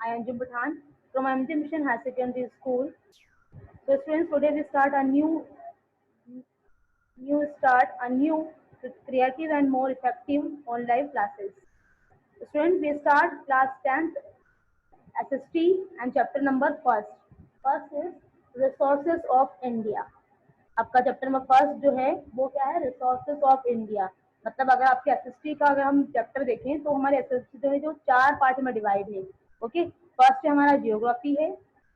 I am Anjum Pathan from MT Mission High Secondary School. So students, today we start a new creative and more effective online classes. Students, we start class 10th SST and chapter number first. First is resources of India. आपका chapter number first जो है वो क्या है, resources of India. मतलब अगर आपके SST का अगर हम चैप्टर देखें तो हमारे एसएसटी जो है जो 4 पार्ट में डिवाइड है। ओके, फर्स्ट है हमारा जियोग्राफी है,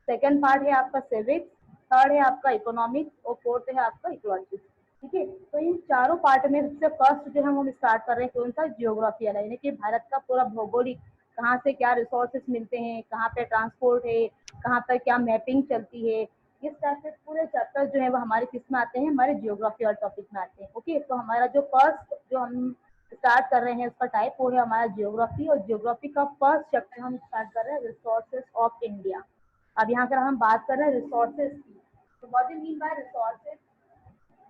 सेकंड पार्ट है आपका सिविक्स, थर्ड है आपका इकोनॉमिक्स और फोर्थ है आपका इकोलॉजी। ठीक है, तो इन चारों पार्ट में सबसे फर्स्ट जो हम स्टार्ट कर रहे हैं कौन सा, जियोग्राफी वाला, यानी कि भारत का पूरा भौगोलिक, कहाँ से क्या रिसोर्सेज मिलते हैं, कहाँ पे ट्रांसपोर्ट है, कहाँ पर क्या मैपिंग चलती है। इस टाइप से पूरे चैप्टर जो है वो हमारे किस में आते हैं, हमारे जियोग्राफी और टॉपिक में आते हैं। ओके, तो हमारा जो फर्स्ट जो हम स्टार्ट कर रहे हैं उसका टाइप वो है हमारा जियोग्राफी, और जियोग्राफी का फर्स्ट चैप्टर हम स्टार्ट कर रहे हैं रिसोर्सेज ऑफ इंडिया। अब यहाँ अगर हम बात कर रहे हैं रिसोर्सेज की, तो what do mean by resources?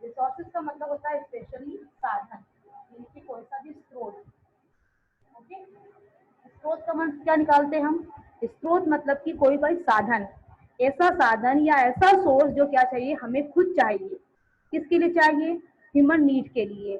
Resources का मतलब होता है स्पेशली साधन, यानी कि कोई सा भी स्रोत। ओके, स्रोत का मतलब क्या निकालते हैं हम? स्रोत मतलब कि कोई कोई साधन, ऐसा साधन या ऐसा सोर्स जो क्या चाहिए, हमें खुद चाहिए। किसके लिए चाहिए? ह्यूमन नीड के लिए।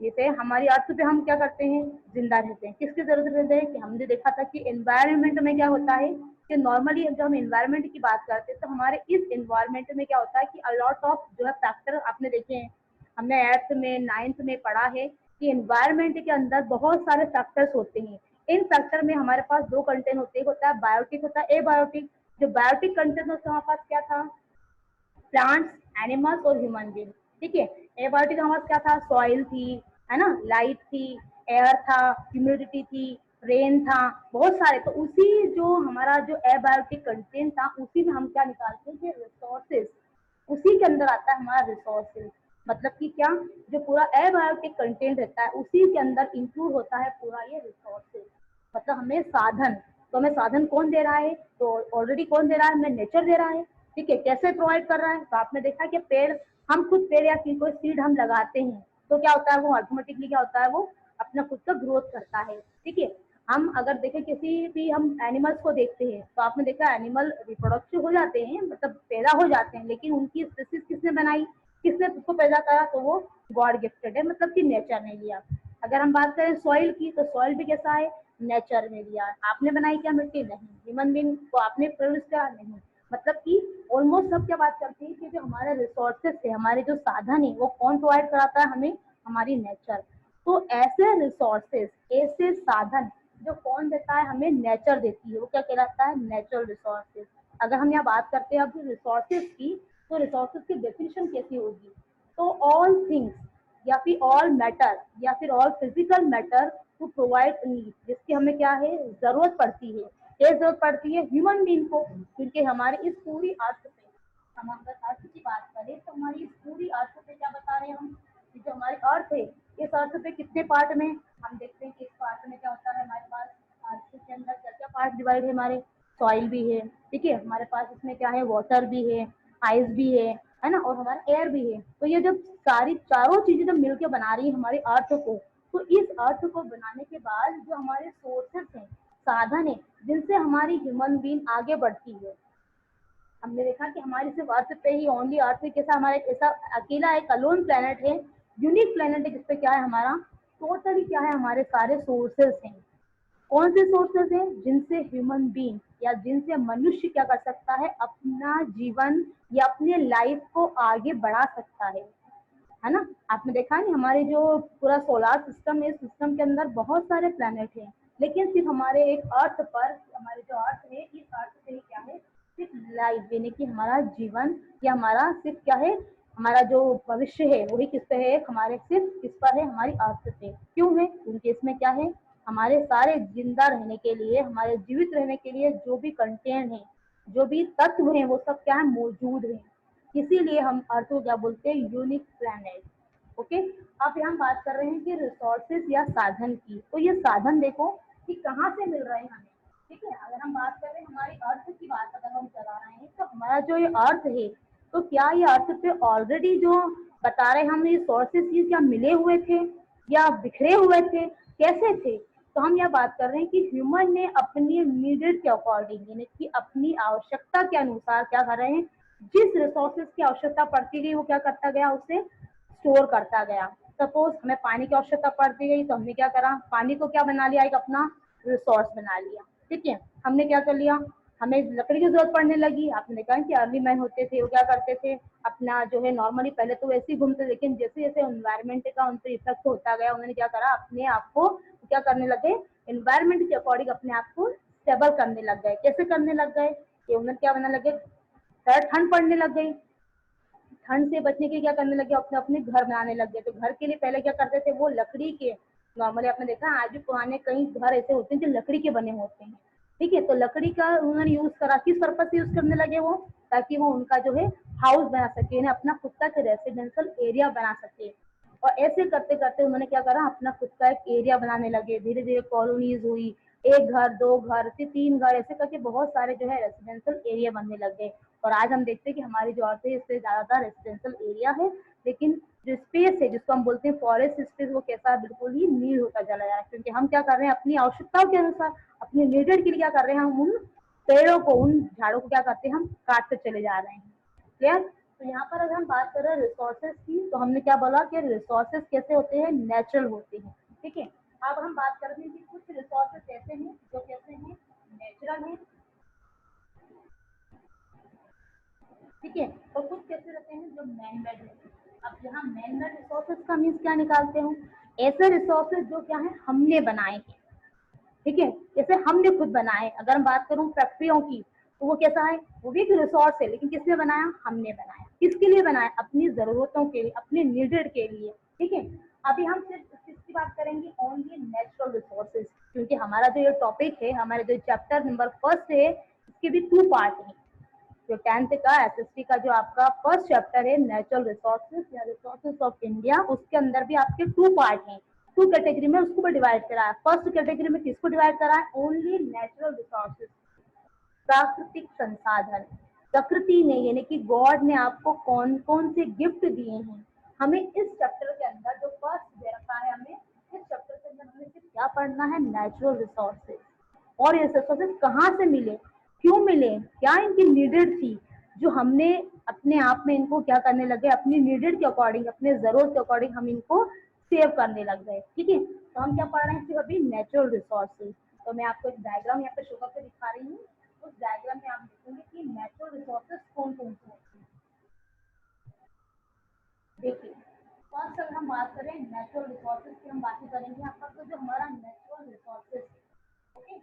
जैसे हमारी अर्थ पे हम क्या करते हैं, जिंदा रहते हैं, किसकी जरूरत रहते हैं, कि हमने देखा था कि एनवायरनमेंट में क्या होता है कि नॉर्मली जब हम एनवायरनमेंट की बात करते हैं तो हमारे इस एनवायरनमेंट में क्या होता है कि अलॉट ऑफ जो है फैक्टर आपने देखे हैं, हमने 8th में 9th में पढ़ा है कि एनवायरनमेंट के अंदर बहुत सारे फैक्टर्स होते हैं। इन फैक्टर में हमारे पास दो कंटेंट होते हैं, एक होता है बायोटिक, होता है एबायोटिक। जो बायोटिक कंटेंट होता है हमारे पास क्या था, प्लांट्स, एनिमल्स और ह्यूमन बींग। ठीक है, एबायोटिक हमारे पास क्या था, सॉइल थी, है ना, लाइट थी, एयर था, ह्यूमिडिटी थी, रेन था, बहुत सारे। तो उसी जो हमारा जो एबायोटिक कंटेंट था उसी में हम क्या निकालते हैं, रिसोर्सेज, उसी के अंदर आता है हमारा रिसोर्सेज। मतलब कि क्या, जो पूरा एबायोटिक कंटेंट रहता है उसी के अंदर इंक्लूड होता है पूरा ये रिसोर्सेज। मतलब हमें साधन, तो हमें साधन कौन दे रहा है, तो ऑलरेडी कौन दे रहा है, हमें नेचर दे रहा है। ठीक है, कैसे प्रोवाइड कर रहा है, तो आपने देखा कि पेड़, हम खुद पेड़ या कोई सीड हम लगाते हैं तो क्या होता है, वो ऑटोमेटिकली क्या होता है, वो अपना खुद का ग्रोथ करता है। ठीक है, हम अगर देखें किसी भी हम एनिमल्स को देखते हैं तो आपने देखा एनिमल रिप्रोडक्टिव हो जाते हैं, मतलब पैदा हो जाते हैं, लेकिन उनकी स्पीसीज किसने बनाई, किसने उसको पैदा करा, तो वो गॉड गिफ्टेड है, मतलब कि नेचर ने लिया। अगर हम बात करें सॉइल की, तो सॉइल भी कैसा है, नेचर ने लिया। आपने बनाई क्या मिट्टी? नहीं। ह्यूमन बीइंग को आपने प्रोड्यूस किया? नहीं। मतलब कि ऑलमोस्ट सब क्या बात करते हैं कि जो हमारे रिसोर्सेस है, हमारे जो साधन है, वो कौन प्रोवाइड कराता है हमें, हमारी नेचर। तो ऐसे रिसोर्सेस, ऐसे साधन जो कौन देता है हमें, नेचर देती है, वो क्या कहलाता है, नेचुरल रिसोर्सेज। अगर हम यहाँ बात करते हैं अब रिसोर्सेज की, तो रिसोर्सेज की डेफिनेशन कैसी होगी, तो ऑल थिंग्स या फिर ऑल मैटर या फिर all physical matter to provide need, जिसकी हमें क्या है, जरूरत पड़ती है। ये जरूरत पड़ती है ह्यूमन बीइंग को, क्योंकि हमारे इस पूरी अर्थ पे, हम अगर अर्थ की बात करें तो हमारी इस पूरी अर्थ पे क्या बता रहे हैं हम, कि जो हमारी अर्थ है, इस अर्थ पे कितने पार्ट में हम देखते हैं कि इस पार्ट में क्या होता है, हमारे पास अर्थ के अंदर क्या क्या पार्ट डिवाइड है, हमारे सॉइल भी है, ठीक है, हमारे पास इसमें क्या है, वाटर भी है, आइस भी है ना, और हमारा एयर भी है। तो ये जब सारी चारों चीजें जब मिलकर बना रही है हमारी अर्थ को, तो इस अर्थ को बनाने के बाद जो हमारे सोर्सेस हैं, साधन है, जिनसे हमारी ह्यूमन बीइंग आगे बढ़ती है। हमने देखा कि हमारी सिर्फ अर्थ पे ही, ओनली अर्थ पे कैसा, हमारा एक ऐसा अकेला एक अलोन प्लेनेट है, यूनिक प्लेनेट है, जिसपे क्या है हमारा टोटली क्या है, हमारे सारे सोर्सेस हैं। कौन से सोर्सेस हैं, जिनसे ह्यूमन बीइंग या जिनसे मनुष्य क्या कर सकता है, अपना जीवन या अपने लाइफ को आगे बढ़ा सकता है ना। आपने देखा नहीं, हमारे जो पूरा सोलार सिस्टम है, सिस्टम के अंदर बहुत सारे प्लेनेट हैं, लेकिन सिर्फ हमारे एक अर्थ पर, हमारे जो अर्थ है, इस अर्थ पे ही क्या है, सिर्फ लाइफ, यानी कि हमारा जीवन या हमारा सिर्फ क्या है, हमारा जो भविष्य है वही किस पे है, हमारे सिर्फ किस पर है, हमारी अर्थ पे। क्यों है? क्योंकि इसमें क्या है, हमारे सारे जिंदा रहने के लिए, हमारे जीवित रहने के लिए जो भी कंटेंट है, जो भी तत्व हैं, वो सब क्या है, मौजूद है। इसीलिए हम अर्थ को क्या बोलते हैं, यूनिक प्लैनेट। ओके, अब यहाँ हम बात कर रहे हैं कि रिसोर्सेज या साधन की, तो ये साधन देखो कि कहाँ से मिल रहे हैं हमें। ठीक है, अगर हम बात कर रहे हैं हमारी अर्थ की बात अगर हम चला रहे हैं, तो हमारा जो ये अर्थ है, तो क्या ये अर्थ पे ऑलरेडी जो बता रहे हम, ये सोर्सेज क्या मिले हुए थे या बिखरे हुए थे, कैसे थे? तो हम यह बात कर रहे हैं कि ह्यूमन ने अपनी नीडेड के अकॉर्डिंग, यानी कि अपनी आवश्यकता के अनुसार क्या कर रहे हैं, जिस रिसोर्सेज की आवश्यकता पड़ती गई वो क्या करता गया, उसे स्टोर करता गया। सपोज हमें पानी की आवश्यकता पड़ती गई तो हमने क्या करा, पानी को क्या बना लिया, एक अपना रिसोर्स बना लिया। ठीक है, हमने क्या कर लिया, हमें लकड़ी की जरूरत पड़ने लगी। आपने कहा कि अर्ली मैन होते थे वो क्या करते थे, अपना जो है नॉर्मली पहले तो वैसे ही घूमते, लेकिन जैसे जैसे एनवायरमेंट का उन पर इफेक्ट होता गया, उन्होंने क्या करा, अपने आप को क्या करने लगे, एनवायरमेंट के अकॉर्डिंग अपने आप को स्टेबल करने लग गए। कैसे करने लग गए कि उन्होंने क्या बनने लगे, ठंड पड़ने लग गई, ठंड से बचने के लिए क्या करने लगे, अपने अपने घर बनाने लग गए। तो घर के लिए पहले क्या करते थे, वो लकड़ी के, नॉर्मली आपने देखा आज भी पुराने कई घर ऐसे होते हैं जो लकड़ी के बने होते हैं। ठीक है, तो लकड़ी का उन्होंने यूज करा, किस पर्पज से यूज करने लगे वो, ताकि वो उनका जो है हाउस बना सके, अपना खुद का रेसिडेंशियल एरिया बना सके। और ऐसे करते करते उन्होंने क्या करा, अपना खुद का एक एरिया बनाने लगे। धीरे धीरे कॉलोनीज हुई, एक घर, दो घर, फिर तीन घर, ऐसे करके बहुत सारे जो है रेसिडेंशियल एरिया बनने लग गए। और आज हम देखते हैं कि हमारी जो अर्थ है इससे ज्यादातर रेसिडेंशियल एरिया है, लेकिन जो स्पेस है जिसको हम बोलते हैं फॉरेस्ट स्पेस, वो कैसा बिल्कुल ही नीड होता चला जा रहा है। क्योंकि हम क्या कर रहे हैं, अपनी आवश्यकताओं के अनुसार, अपनी नीडेड के लिए क्या कर रहे हैं, हम उन पेड़ों को, उन झाड़ों को क्या करते हैं, हम काटते चले जा रहे हैं। क्लियर। तो यहाँ पर अगर हम बात कर रहे हैं रिसोर्सेज की, तो हमने क्या बोला कि रिसोर्सेज कैसे होते हैं, नेचुरल होते हैं। ठीक है, अब हम बात करते हैं कि कुछ रिसोर्सेज ऐसे हैं जो कैसे हैं, नेचुरल हैं। ठीक है, और कुछ कैसे रहते हैं जो मैन मेड रहते हैं। अब यहाँ मैन मेड रिसोर्सेज का मीन्स क्या निकालते हो, ऐसे रिसोर्सेज जो क्या है हमने बनाए हैं। ठीक है, जैसे हमने खुद बनाए। अगर हम बात करूं फैक्ट्रियों की, तो वो कैसा है, वो भी एक रिसोर्स है, लेकिन किसने बनाया, हमने बनाया। किसके लिए बनाया, अपनी जरूरतों के लिए, अपने नीडेड के लिए। ठीक है, अभी हम सिर्फ किसकी बात करेंगे, ओनली नेचुरल रिसोर्सेज, क्योंकि हमारा जो ये टॉपिक है, हमारे जो चैप्टर नंबर फर्स्ट है, इसके भी 2 पार्ट है। जो 10th का एसएसटी का जो आपका फर्स्ट चैप्टर है नेचुरल रिसोर्सेज या रिसोर्सेज ऑफ इंडिया, उसके अंदर भी आपके 2 पार्ट हैं। 2 कैटेगरी में उसको भी डिवाइड करा है। फर्स्ट कैटेगरी में किसको डिवाइड करा है, ओनली नेचुरल रिसोर्सेज, प्राकृतिक संसाधन। प्रकृति ने यानी कि गॉड ने आपको कौन कौन से गिफ्ट दिए हैं, हमें इस चैप्टर के अंदर जो फर्स्ट दे रखा है, हमें इस चैप्टर के अंदर हमें सिर्फ क्या पढ़ना है, नेचुरल रिसोर्सेज। और ये रिसोर्सेज कहाँ से मिले, क्यों मिले, क्या इनकी नीडेड थी, जो हमने अपने आप में इनको क्या करने लगे, अपनी नीडेड के अकॉर्डिंग, अपने जरूरत के अकॉर्डिंग हम इनको सेव करने लग गए। ठीक है, तो हम क्या पढ़ रहे हैं सिर्फ अभी नेचुरल रिसोर्सेज। तो मैं आपको एक डायग्राम यहाँ पे शो करके दिखा रही हूँ। उस डायग्राम में आप देखेंगे कि नेचुरल रिसोर्सेज कौन कौन से होते हैं। देखिए, फर्स्ट अगर हम बात करें नेचुरल रिसोर्सेज की, हम बात करेंगे यहाँ पर। तो जो हमारा नेचुरल रिसोर्सेज, ओके,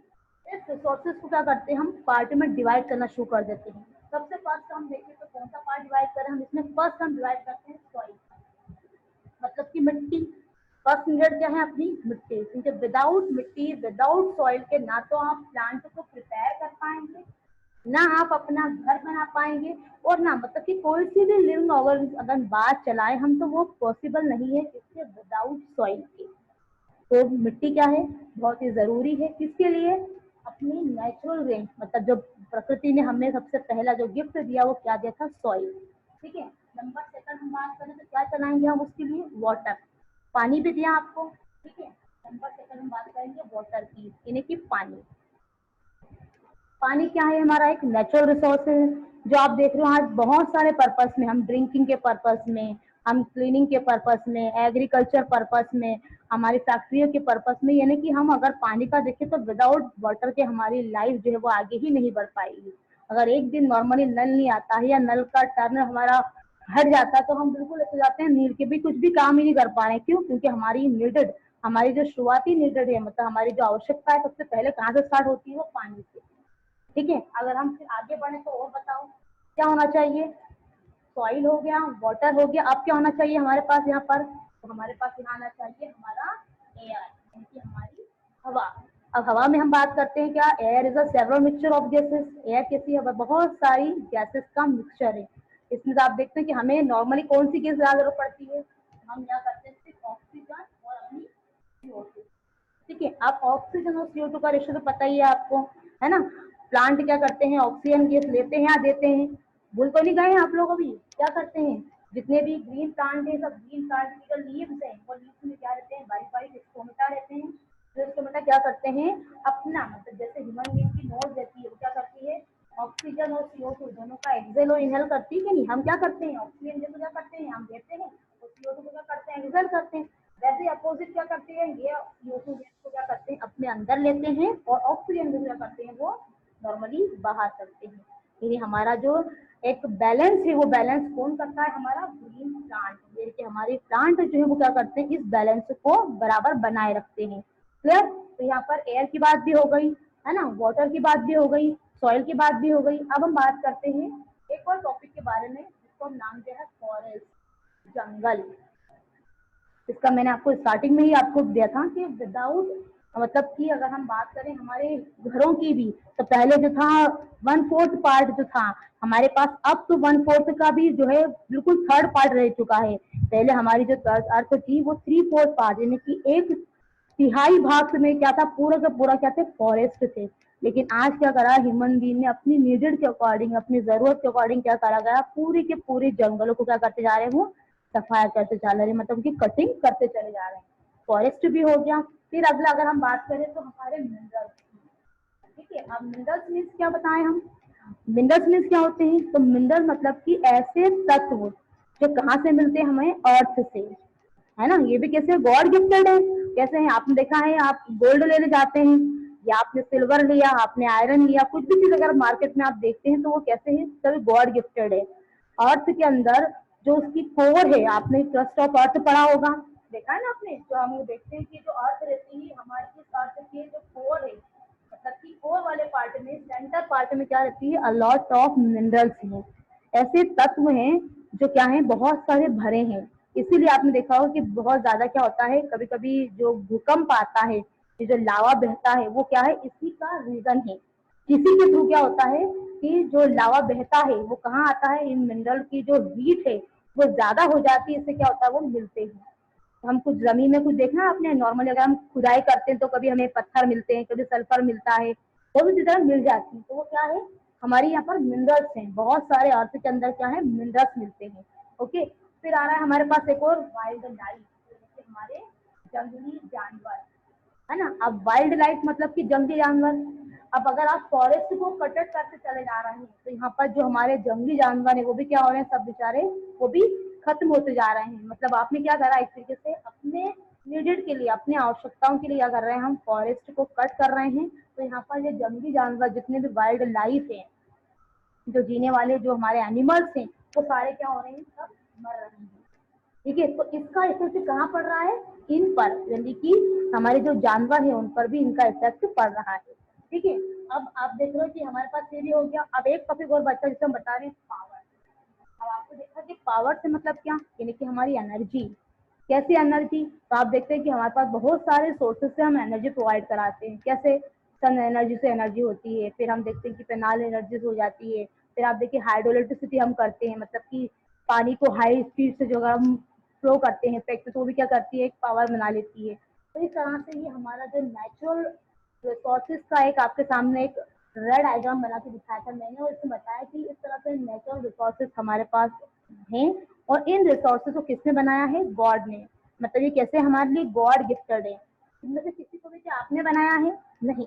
इस रिसोर्सेज को क्या करते हैं, हम पार्ट में डिवाइड करना शुरू कर देते हैं। सबसे फर्स्ट हम देखें तो कौन सा पार्ट डिवाइड करें, हम इसमें फर्स्ट हम डिवाइड करते हैं सॉइल, मतलब कि मिट्टी। फर्स्ट नीडेड क्या है, अपनी मिट्टी, क्योंकि विदाउट मिट्टी, विदाउट सॉइल के ना तो आप प्लांट को प्रिपेयर कर पाएंगे, ना आप अपना घर बना पाएंगे, और ना मतलब कि कोई सी भी लिविंग ऑर्गन अगर बात चलाए हम, तो वो पॉसिबल नहीं है इसके विदाउट सॉइल के। तो मिट्टी क्या है, बहुत ही जरूरी है, किसके लिए, अपनी नेचुरल रेंज, मतलब जो प्रकृति ने हमें सबसे पहला जो गिफ्ट दिया वो क्या दिया था, सॉइल। ठीक है, नंबर सेकंड हम बात करें तो क्या चलाएंगे हम उसके लिए, वाटर, पानी भी दिया आपको। ठीक है, नंबर सेकंड हम बात करेंगे वाटर की, यानी कि पानी। पानी क्या है, हमारा एक नेचुरल रिसोर्स है, जो आप देख रहे हो आज बहुत सारे पर्पस में, हम ड्रिंकिंग के पर्पस में, हम क्लीनिंग के पर्पस में, एग्रीकल्चर पर्पस में, हमारी फैक्ट्रियों के पर्पस में, यानी कि हम अगर पानी का देखें तो विदाउट वाटर के हमारी लाइफ जो है वो आगे ही नहीं बढ़ पाएगी। अगर एक दिन नॉर्मली नल नहीं आता है या नल का टर्न हमारा हट जाता है, तो हम बिल्कुल ऐसे जाते हैं नील के भी कुछ भी काम ही नहीं कर पा रहे। क्यों, क्योंकि हमारी नीडेड, हमारी जो शुरुआती नीडेड है, मतलब हमारी जो आवश्यकता है, सबसे पहले कहाँ से स्टार्ट होती है, वो पानी से। ठीक है, अगर हम फिर आगे बढ़े तो और बताओ क्या होना चाहिए, सॉइल हो गया, वाटर हो गया, अब क्या होना चाहिए हमारे पास यहाँ पर, तो हमारे पास यहाँ आना चाहिए हमारा एयर, यानी कि हमारी हवा। अब हवा में हम बात करते हैं क्या, air is a several mixture of gases. Air कैसी है, बहुत सारी गैसेस का मिक्सचर है। इसमें आप देखते हैं कि हमें नॉर्मली कौन सी गैस ज्यादा जरूरत पड़ती है, हम क्या करते हैं सिर्फ ऑक्सीजन और अपनी CO2। ठीक है, आप ऑक्सीजन और CO2 का रेशियो तो पता ही है आपको, है ना। प्लांट क्या करते हैं, ऑक्सीजन गैस लेते हैं या देते हैं, भूल तो नहीं गए हैं आप लोग, अभी क्या करते हैं, जितने भी ग्रीन प्लांट है, सब ग्रीन प्लांट की जो लीव्स है, वो लीव्स में क्या रहते हैं, वाइट वाइट स्टोमेटा रहते हैं। जो स्टोमेटा क्या करते हैं, अपना मतलब जैसे ह्यूमन बीइंग की नोज रहती है, वो क्या करती है, ऑक्सीजन और CO2 दोनों का एक्सेल और इनहेल करती है कि नहीं। हम क्या करते हैं, ऑक्सीजन जैसे क्या करते हैं, हम लेते हैं, और CO2 को क्या करते हैं, एक्सेल करते हैं। वैसे अपोजिट क्या करते हैं, ये CO2 गैस को क्या करते हैं, अपने अंदर लेते हैं, और ऑक्सीजन को क्या करते हैं, वो नॉर्मली बाहर करते हैं। यानी हमारा जो एक बैलेंस है, वो बैलेंस कौन करता है, हमारा ग्रीन प्लांट। ये कि हमारे प्लांट जो है वो क्या करते हैं, इस बैलेंस को बराबर बनाए रखते हैं। क्लियर। तो यहाँ पर एयर की बात भी हो गई, है ना, वाटर की बात भी हो गई, सॉइल की बात भी हो गई। अब हम बात करते हैं एक और टॉपिक के बारे में, जिसको हम नाम दिया है फॉरेस्ट, जंगल। इसका मैंने आपको स्टार्टिंग में ही आपको दिया था कि विदाउट मतलब कि अगर हम बात करें हमारे घरों की भी, तो पहले जो था 1/4 पार्ट जो था हमारे पास, अब तो 1/4 का भी जो है बिल्कुल 3rd पार्ट रह चुका है। पहले हमारी जो अर्थ थी वो 3/4 पार्ट यानी कि 1/3 भाग में क्या था, पूरा का पूरा क्या थे, फॉरेस्ट थे। लेकिन आज क्या करा ह्यूमन बीइंग ने, अपनी नीडेड के अकॉर्डिंग, अपनी जरूरत के अकॉर्डिंग क्या करा गया, पूरे के पूरे जंगलों को क्या करते जा रहे हैं, वो सफाया करते चल रहे हैं, मतलब उनकी कटिंग करते चले जा रहे हैं। फॉरेस्ट भी हो गया। फिर अगला अगर हम बात करें तो हमारे मिनरल्स, ठीक है। अब मिनरल्स मीन्स क्या बताएं हम, मिनरल्स मीन्स क्या होते हैं, तो मिनरल मतलब कि ऐसे तत्व जो कहाँ से मिलते हैं, हमें अर्थ से, है ना। ये भी कैसे गॉड गिफ्टेड है। कैसे है, आपने देखा है, आप गोल्ड लेने जाते हैं या आपने सिल्वर लिया, आपने आयरन लिया, कुछ भी चीज अगर मार्केट में आप देखते हैं तो वो कैसे है, सभी गॉड गिफ्टेड है। अर्थ के अंदर जो उसकी कोर है, आपने क्रस्ट ऑफ अर्थ पढ़ा होगा, देखा है ना आपने, जो हम देखते हैं कि जो अर्थ रहती है हमारी, इस अर्थ की जो कोर है, मतलब कि कोर वाले पार्ट में, सेंटर पार्ट में क्या रहती है, अलॉट ऑफ मिनरल्स हैं। ऐसे तत्व हैं जो क्या है, बहुत सारे भरे हैं। इसीलिए आपने देखा होगा कि बहुत ज्यादा क्या होता है, कभी कभी जो भूकंप आता है, ये जो लावा बहता है, वो क्या है, इसी का रीजन है। किसी के थ्रू क्या होता है कि जो लावा बहता है वो कहाँ आता है, इन मिनरल की जो हीट है वो ज्यादा हो जाती है, इससे क्या होता है, वो मिलते हैं। तो हम कुछ जमीन में कुछ देखना आपने, नॉर्मली अगर हम खुदाई करते हैं तो कभी हमें पत्थर मिलते हैं, कभी सल्फर मिलता है, वो भी चीजें मिल जाती है। तो वो क्या है, हमारे यहाँ पर मिनरल्स हैं, बहुत सारे अर्थ के अंदर क्या है, मिनरल्स मिलते हैं। ओके। फिर आ रहा है हमारे पास एक और, वाइल्ड लाइफ, हमारे जंगली जानवर, है ना। अब वाइल्ड लाइफ मतलब कि जंगली जानवर। अब अगर आप फॉरेस्ट को कटट करते चले जा रहे हैं तो यहाँ पर जो हमारे जंगली जानवर है वो भी क्या हो रहे हैं, सब बेचारे वो भी खत्म होते जा रहे हैं। मतलब आपने क्या करा, एक तरीके से अपने नीडेड के लिए, अपने आवश्यकताओं के लिए क्या कर रहे हैं, हम फॉरेस्ट को कट कर रहे हैं। तो यहाँ पर ये जंगली जानवर जितने भी वाइल्ड लाइफ है, जो जीने वाले जो हमारे एनिमल्स हैं, वो सारे क्या हो रहे हैं, सब मर रहे हैं। ठीक है। तो इसका इफेक्ट कहाँ पड़ रहा है, इन पर, यानी कि हमारे जो जानवर है उन पर भी इनका इफेक्ट पड़ रहा है। ठीक है। अब आप देख रहे हो कि हमारे पास ये भी हो गया। अब एक टॉपिक और बच्चा जिसे हम बता रहे हैं, पावर। अब आपको देखा कि पावर से मतलब क्या, यानी कि हमारी एनर्जी। कैसी एनर्जी, तो आप देखते हैं कि हमारे पास बहुत सारे सोर्सेज से हम एनर्जी प्रोवाइड कराते हैं। कैसे, सन एनर्जी से एनर्जी होती है, फिर हम देखते हैं कि पेनाल एनर्जी हो जाती है, फिर आप देखिए हाइड्रो इलेक्ट्रिसिटी हम करते हैं, मतलब कि पानी को हाई स्पीड से जो अगर हम फ्लो करते हैं फेंकते, तो वो भी क्या करती है, एक पावर बना लेती है। तो इस तरह से ये हमारा जो नेचुरल रिसोर्सेज का एक आपके सामने एक रेड डायग्राम बना के दिखाया था मैंने, और इसमें बताया कि इस तरह से नेचुरल रिसोर्सेज हमारे पास हैं। और इन रिसोर्सेज को किसने बनाया है, गॉड ने। मतलब ये कैसे हमारे लिए गॉड गिफ्टेड है, इनमें से किसी को भी क्या आपने बनाया है, नहीं।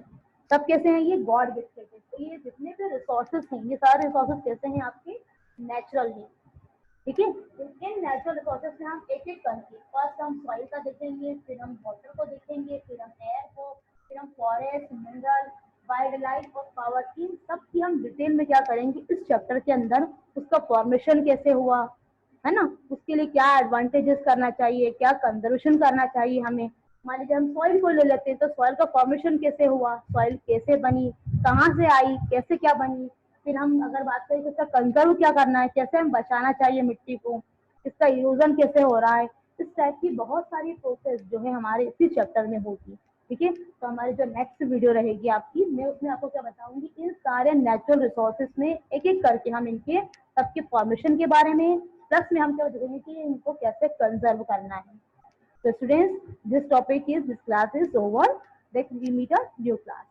सब कैसे हैं, ये गॉड गिफ्टेड है। तो ये जितने भी रिसोर्सेज हैं, ये सारे रिसोर्सेज कैसे हैं, आपके नेचुरल है। ठीक है। इन नेचुरल रिसोर्सेज में हम एक एक करके, फर्स्ट हम सॉइल का देखेंगे, फिर हम वाटर को देखेंगे, फिर हम एयर को, फिर हम फॉरेस्ट, मिनरल, वाइल्ड लाइफ और पावर, इन सब की हम डिटेल में क्या करेंगे इस चैप्टर के अंदर। उसका फॉर्मेशन कैसे हुआ, है ना, उसके लिए क्या एडवांटेजेस करना चाहिए, क्या कंजर्वेशन करना चाहिए हमें। मान लीजिए हम सॉइल को ले लेते हैं, तो सॉइल का फॉर्मेशन कैसे हुआ, सॉइल कैसे बनी, कहाँ से आई, कैसे क्या बनी। फिर हम अगर बात करें तो इसका कंजर्व क्या करना है, कैसे हम बचाना चाहिए मिट्टी को, इसका इरोजन कैसे हो रहा है। इस टाइप की बहुत सारी प्रोसेस जो है हमारे इसी चैप्टर में होगी। ठीक है। तो हमारी जो नेक्स्ट वीडियो रहेगी आपकी, मैं उसमें आपको क्या बताऊंगी, इन सारे नेचुरल रिसोर्सेज में एक एक करके हम इनके सबके फॉर्मेशन के बारे में, प्लस में हम क्या देखेंगे कि इनको कैसे कंजर्व करना है। So students, this topic is, this class is over. Next we meet a new class.